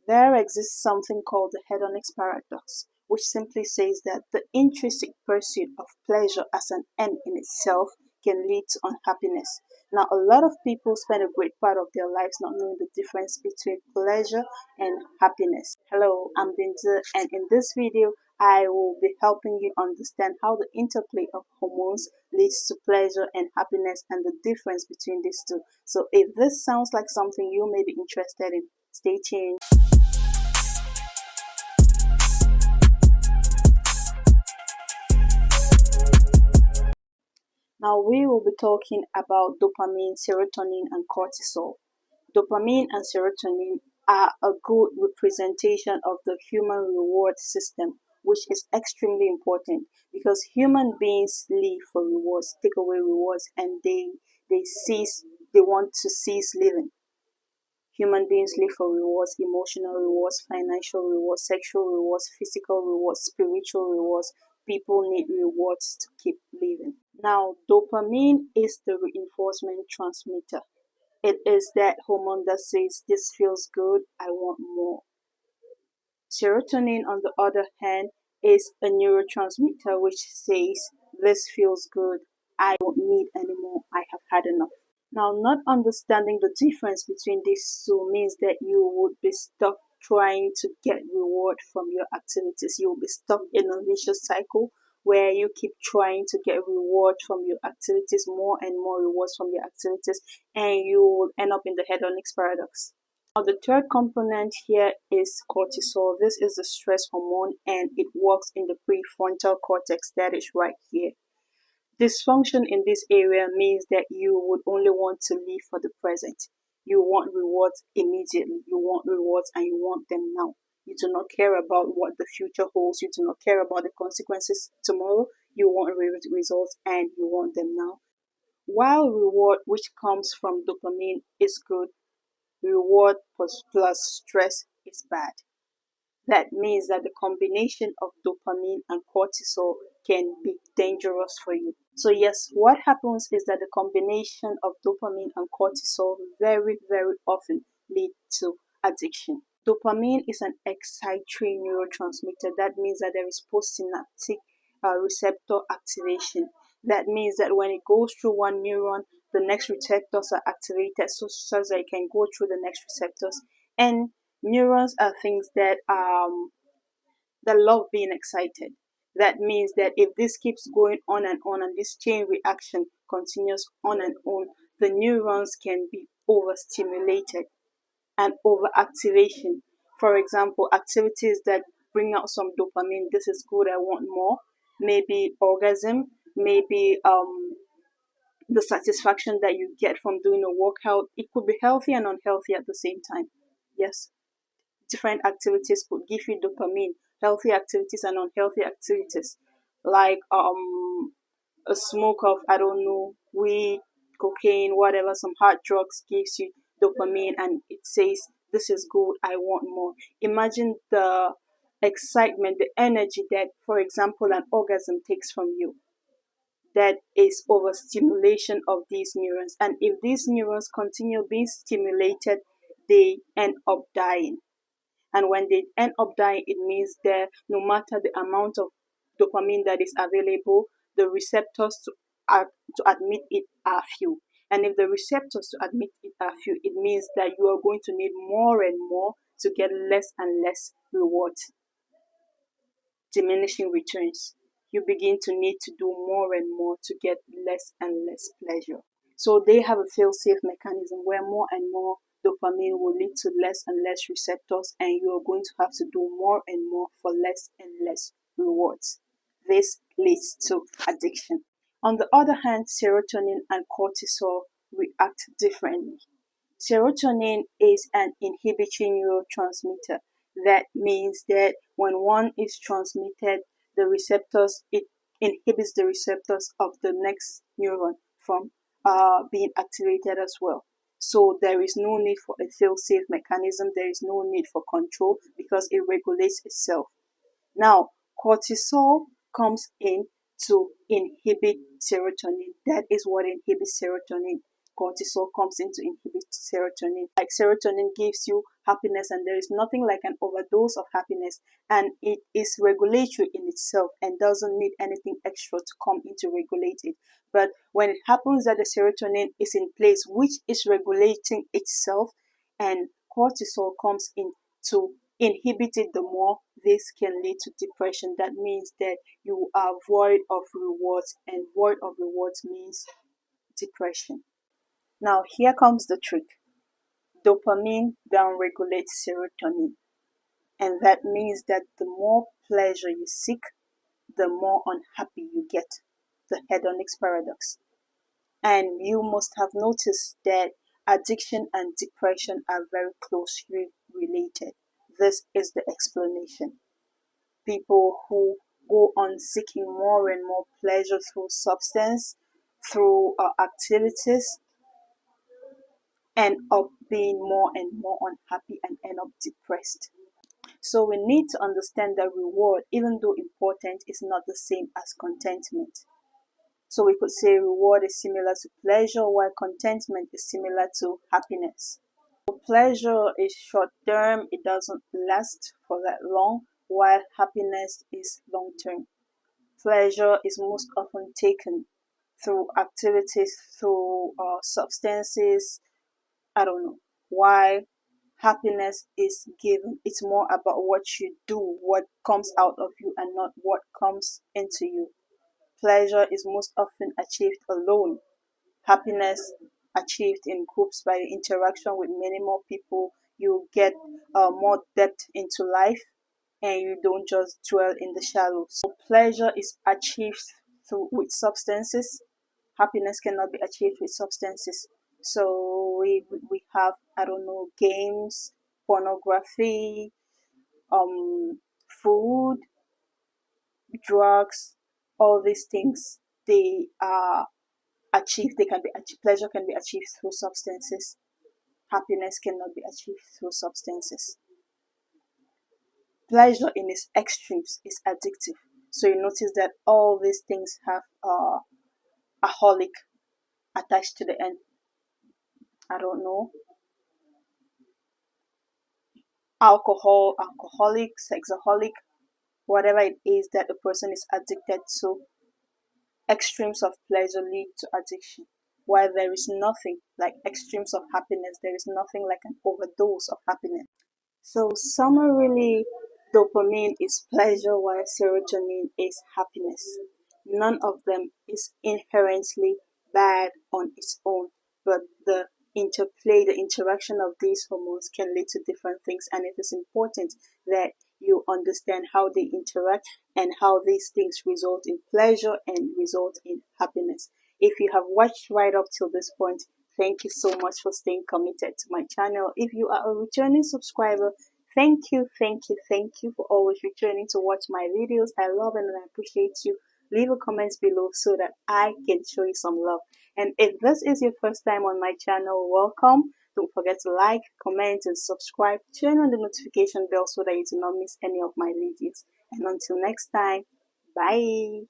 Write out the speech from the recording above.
There exists something called the hedonic paradox, which simply says that the intrinsic pursuit of pleasure as an end in itself can lead to unhappiness. Now, a lot of people spend a great part of their lives not knowing the difference between pleasure and happiness. Hello, I'm Binta, and in this video, I will be helping you understand how the interplay of hormones leads to pleasure and happiness and the difference between these two. So, if this sounds like something you may be interested in, stay tuned. Now we will be talking about dopamine, serotonin, and cortisol. Dopamine and serotonin are a good representation of the human reward system, which is extremely important because human beings live for rewards, take away rewards, and they want to cease living. Human beings live for rewards, emotional rewards, financial rewards, sexual rewards, physical rewards, spiritual rewards. People need rewards to keep living. Now, dopamine is the reinforcement transmitter. It is that hormone that says, this feels good, I want more. Serotonin, on the other hand, is a neurotransmitter which says, this feels good, I don't need anymore, I have had enough. Now, not understanding the difference between these two means that you would be stuck trying to get reward from your activities. You will be stuck in a vicious cycle where you keep trying to get reward from your activities, more and more rewards from your activities, and you will end up in the hedonic paradox. Now, the third component here is cortisol. This is the stress hormone and it works in the prefrontal cortex, that is right here. Dysfunction in this area means that you would only want to live for the present. You want rewards immediately. You want rewards and you want them now. You do not care about what the future holds. You do not care about the consequences tomorrow. You want results and you want them now. While reward, which comes from dopamine, is good, reward plus stress is bad. That means that the combination of dopamine and cortisol can be dangerous for you. So yes, what happens is that the combination of dopamine and cortisol very, very often lead to addiction. Dopamine is an excitatory neurotransmitter. That means that there is postsynaptic receptor activation. That means that when it goes through one neuron, the next receptors are activated so that it can go through the next receptors. And neurons are things that love being excited. That means that if this keeps going on and this chain reaction continues on and on, the neurons can be overstimulated and overactivation. For example, activities that bring out some dopamine, this is good, I want more. Maybe orgasm, maybe the satisfaction that you get from doing a workout. It could be healthy and unhealthy at the same time. Yes, different activities could give you dopamine, healthy activities and unhealthy activities, like a smoke of, I don't know, weed, cocaine, whatever, some hard drugs gives you dopamine and it says, this is good, I want more. Imagine the excitement, the energy that, for example, an orgasm takes from you. That is overstimulation of these neurons, and if these neurons continue being stimulated, they end up dying. And when they end up dying, it means that no matter the amount of dopamine that is available, the receptors to admit it are few. And if the receptors to admit it are few, it means that you are going to need more and more to get less and less reward. Diminishing returns. You begin to need to do more and more to get less and less pleasure. So they have a fail-safe mechanism where more and more dopamine will lead to less and less receptors, and you are going to have to do more and more for less and less rewards. This leads to addiction. On the other hand, serotonin and cortisol react differently. Serotonin is an inhibitory neurotransmitter. That means that when one is transmitted, the receptors, it inhibits the receptors of the next neuron from being activated as well. So there is no need for a fail-safe mechanism. There is no need for control because it regulates itself. Now, cortisol comes in to inhibit serotonin. That is what inhibits serotonin. cortisol comes in to inhibit serotonin. Like serotonin gives you happiness, and there is nothing like an overdose of happiness, and it is regulatory in itself and doesn't need anything extra to come in to regulate it. But when it happens that the serotonin is in place, which is regulating itself, and cortisol comes in to inhibit it the more, this can lead to depression. That means that you are void of rewards, and void of rewards means depression. Now, here comes the trick. Dopamine downregulates serotonin, and that means that the more pleasure you seek, the more unhappy you get. The hedonic paradox. And you must have noticed that addiction and depression are very closely related. This is the explanation. People who go on seeking more and more pleasure through substance, through activities, end up being more and more unhappy and end up depressed. So we need to understand that reward, even though important, is not the same as contentment. So we could say reward is similar to pleasure, while contentment is similar to happiness. So pleasure is short term, it doesn't last for that long, while happiness is long term. Pleasure is most often taken through activities, through substances, I don't know. Why happiness is given. It's more about what you do, what comes out of you, and not what comes into you. Pleasure is most often achieved alone. Happiness achieved in groups by interaction with many more people. You get more depth into life, and you don't just dwell in the shallows. So pleasure is achieved through with substances. Happiness cannot be achieved with substances. So we have, I don't know, games, pornography, food, drugs, all these things. They are achieved. They can be achieved. Pleasure can be achieved through substances. Happiness cannot be achieved through substances. Pleasure in its extremes is addictive. So you notice that all these things have a holic attached to the end. I don't know, alcohol, alcoholic, sexaholic, whatever it is that the person is addicted to. Extremes of pleasure lead to addiction. While there is nothing like extremes of happiness, there is nothing like an overdose of happiness. So summarily, dopamine is pleasure while serotonin is happiness. None of them is inherently bad on its own, but the interplay, the interaction of these hormones can lead to different things, and it is important that you understand how they interact and how these things result in pleasure and result in happiness. If you have watched right up till this point, thank you so much for staying committed to my channel. If you are a returning subscriber, thank you for always returning to watch my videos. I love and I appreciate you. Leave a comment below so that I can show you some love. And if this is your first time on my channel, welcome. Don't forget to like, comment, and subscribe. Turn on the notification bell so that you do not miss any of my videos. And until next time, bye.